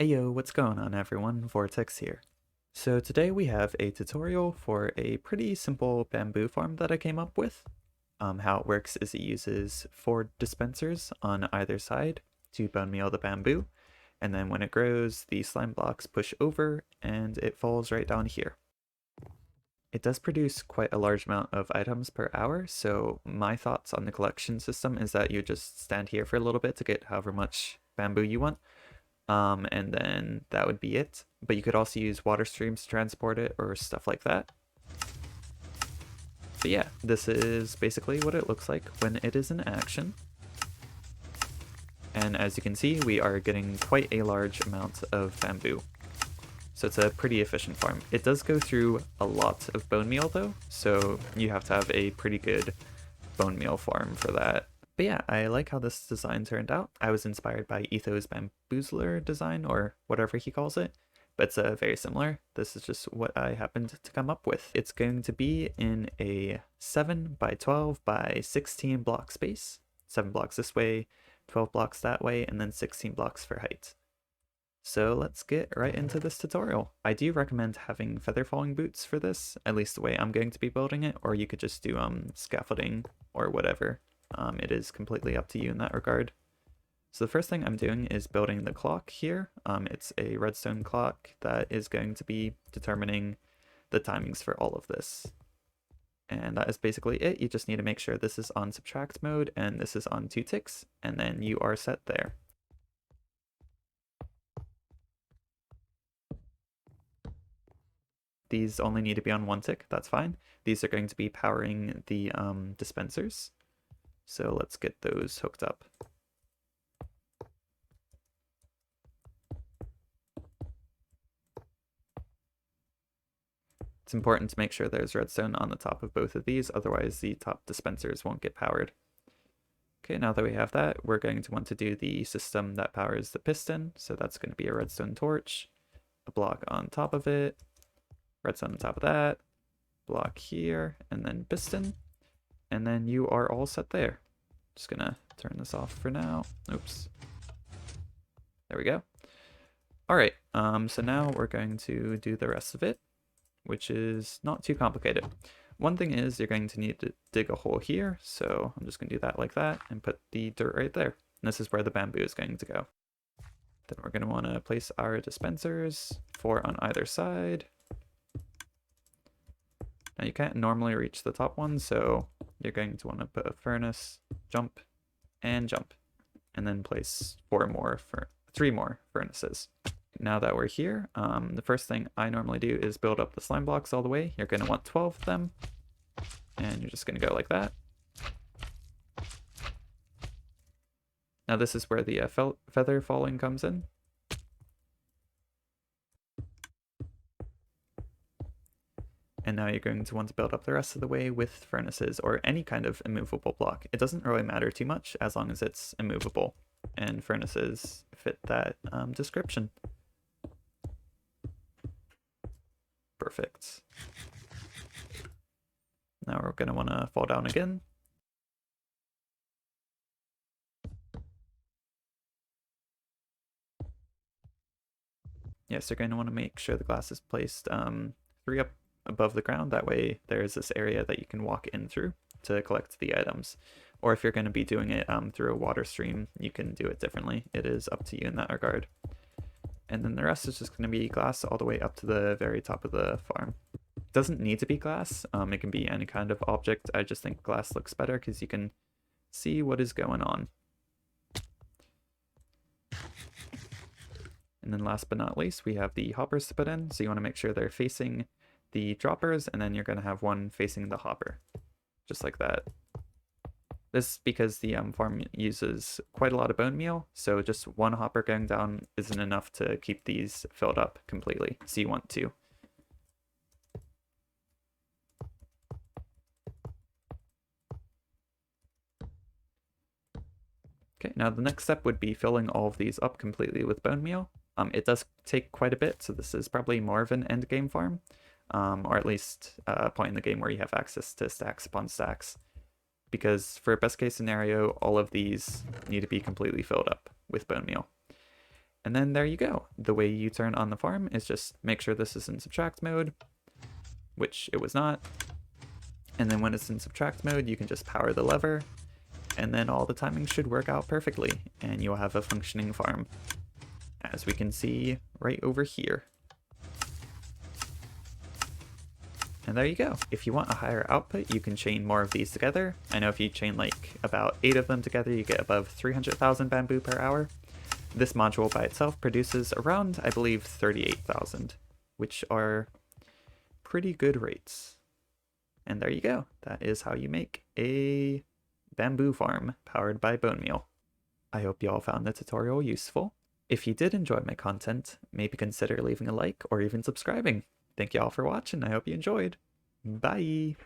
Hey yo, what's going on everyone? Vortex here. So today we have a tutorial for a pretty simple bamboo farm that I came up with. How it works is it uses 4 dispensers on either side to bone meal the bamboo, and then when it grows, the slime blocks push over and it falls right down here. It does produce quite a large amount of items per hour, so my thoughts on the collection system is that you just stand here for a little bit to get however much bamboo you want. And then that would be it. But you could also use water streams to transport it or stuff like that. But yeah, this is basically what it looks like when it is in action. And as you can see, we are getting quite a large amount of bamboo. So it's a pretty efficient farm. It does go through a lot of bone meal though, so you have to have a pretty good bone meal farm for that. But yeah, I like how this design turned out. I was inspired by Etho's Bamboozler design, or whatever he calls it, but it's very similar. This is just what I happened to come up with. It's going to be in a 7 by 12 by 16 block space. 7 blocks this way, 12 blocks that way, and then 16 blocks for height. So let's get right into this tutorial. I do recommend having feather falling boots for this, at least the way I'm going to be building it, or you could just do scaffolding or whatever. It is completely up to you in that regard. So the first thing I'm doing is building the clock here. It's a redstone clock that is going to be determining the timings for all of this. And that is basically it. You just need to make sure this is on subtract mode and this is on 2 ticks, and then you are set there. These only need to be on 1 tick, that's fine. These are going to be powering the dispensers. So let's get those hooked up. It's important to make sure there's redstone on the top of both of these, otherwise the top dispensers won't get powered. Okay, now that we have that, we're going to want to do the system that powers the piston. So that's going to be a redstone torch, a block on top of it, redstone on top of that, block here, and then piston. And then you are all set there. Just gonna turn this off for now. Oops. There we go. All right, so now we're going to do the rest of it, which is not too complicated. One thing is you're going to need to dig a hole here, so I'm just gonna do that like that and put the dirt right there. And this is where the bamboo is going to go. Then we're gonna wanna place our dispensers, 4 on either side. Now you can't normally reach the top one, so you're going to want to put a furnace, jump, and jump, and then place 3 more furnaces. Now that we're here, the first thing I normally do is build up the slime blocks all the way. You're going to want 12 of them, and you're just going to go like that. Now this is where the feather falling comes in. And now you're going to want to build up the rest of the way with furnaces or any kind of immovable block. It doesn't really matter too much as long as it's immovable, and furnaces fit that description. Perfect. Now we're going to want to fall down again. Yes, you're going to want to make sure the glass is placed 3 up above the ground. That way there's this area that you can walk in through to collect the items. Or if you're going to be doing it through a water stream, you can do it differently. It is up to you in that regard. And then the rest is just going to be glass all the way up to the very top of the farm. It doesn't need to be glass. It can be any kind of object. I just think glass looks better because you can see what is going on. And then last but not least, we have the hoppers to put in. So you want to make sure they're facing the droppers, and then you're going to have one facing the hopper, just like that. This is because the farm uses quite a lot of bone meal, so just one hopper going down isn't enough to keep these filled up completely, so you want 2. Okay, now the next step would be filling all of these up completely with bone meal. It does take quite a bit, so this is probably more of an end game farm. Or at least a point in the game where you have access to stacks upon stacks. Because for a best case scenario, all of these need to be completely filled up with bone meal. And then there you go. The way you turn on the farm is just make sure this is in subtract mode, which it was not. And then when it's in subtract mode, you can just power the lever, and then all the timing should work out perfectly, and you'll have a functioning farm, as we can see right over here. And there you go. If you want a higher output, you can chain more of these together. I know if you chain like about 8 of them together, you get above 300,000 bamboo per hour. This module by itself produces around, I believe, 38,000, which are pretty good rates. And there you go. That is how you make a bamboo farm powered by bone meal. I hope you all found the tutorial useful. If you did enjoy my content, maybe consider leaving a like or even subscribing. Thank you all for watching. I hope you enjoyed. Bye!